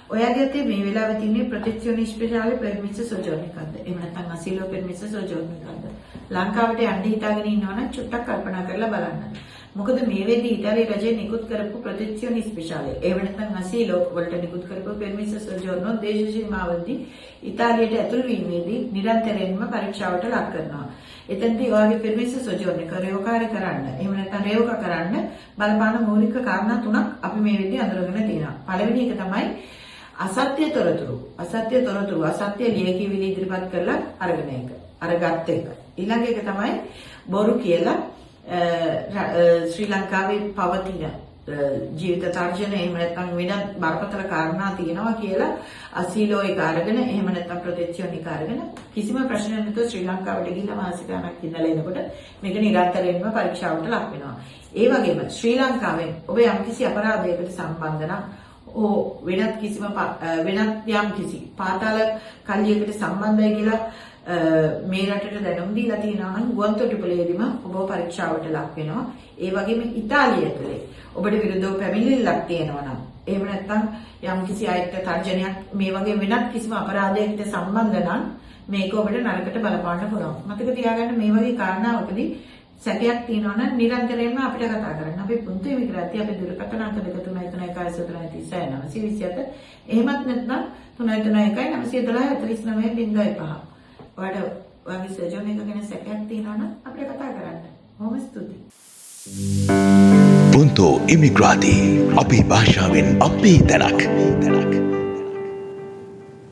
ඔයාගේ අතේ මේ වෙලාවේ තියෙන ප්‍රොටෙක්ෂන් ස්පෙෂාලි පර්මිෂන් සොජෝර්න් එකක්ද? එහෙම නැත්නම් අසීලෝ පර්මිෂන් සොජෝර්න් එකක්ද? ලංකාවට යන්න හිතාගෙන ඉන්නවනම් චුට්ටක් කල්පනා කරලා බලන්න. මොකද මේ වෙද්දී ඉතාලියේ රජය නිකුත් කරපු ප්‍රොටෙක්ෂන් ස්පෙෂාලි එහෙම නැත්නම් අසීලෝ වලට නිකුත් කරපු පර්මිෂන් සොජෝර්න් දේශ සීමාවදී ඉතාලියට ඇතුළු වීමේදී නිරන්තරයෙන්ම පරීක්ෂාවට ලක් කරනවා. එතෙන්දී ඔයාගේ පර්මිෂන් සොජෝර්න් එක රේවකාරී කරන්න එහෙම නැත්නම් රේවක කරන්න බලපාන මූලික කාරණා තුනක් අපි මේ වෙද්දී අඳුරගෙන තියෙනවා. පළවෙනි එක තමයි අසත්‍ය තොරතුරු අසත්‍ය ලියකියවිලි ඉදිරිපත් කරලා අරගෙන එක. අරගත් එක. ඊළඟ එක තමයි බොරු කියලා ශ්‍රී ලංකාවේ පවතින ජීවිත තර්ජන එහෙම නැත්නම් වෙනත් බරපතල කාරණා තියෙනවා කියලා අසීලෝ එක අරගෙන එහෙම නැත්නම් ප්‍රොටෙක්ෂන් එක අරගෙන කිසිම ප්‍රශ්නයක් නැතුව ශ්‍රී ලංකාවට ගිහිල්ලා මාස ගණනක් ඉඳලා එනකොට මේක නිරන්තරයෙන්ම පරීක්ෂාවට ලක් වෙනවා. ඒ වගේම ශ්‍රී ලංකාවෙන් ඔබ යම්කිසි අපරාධයකට සම්බන්ධ නම් වෙනත් යම් කිසි පාතාල කල්ලියකට සම්බන්ධයි කියලා මේ රටට දැනුම් දීලා තියෙනවා නම් ගුවන්තොටුපළේදීම ඔබ පරීක්ෂාවට ලක් වෙනවා. ඒ වගේම ඉතාලිය තුළ ඔබට විරුද්ධව පැමිණිල්ලක් තියෙනවා නම් එහෙම නැත්නම් යම් කිසි අයට තර්ජනයක් මේ වගේ වෙනත් කිසිම අපරාධයකට සම්බන්ධ නම් මේක ඔබට නරකට බලපාන්න පුළුවන්. මතක තියාගන්න මේ වගේ කාරණාවකදී සැකයක් තියෙනවා නම් නිරන්තරයෙන්ම අපිට කතා කරන්න. අපි පුංචි විග්‍රහය අපි දුරකථන අංක 231 එහෙමත් නැත්නම් 331 912 49 ඔයාගේ සර්ජන් එක ගැන සැකයක් තියෙනවා නම් අපිට කතා කරන්න. බොහොම ස්තුතියි. Punto Immigrati. Api Bhashawen Api Tanak.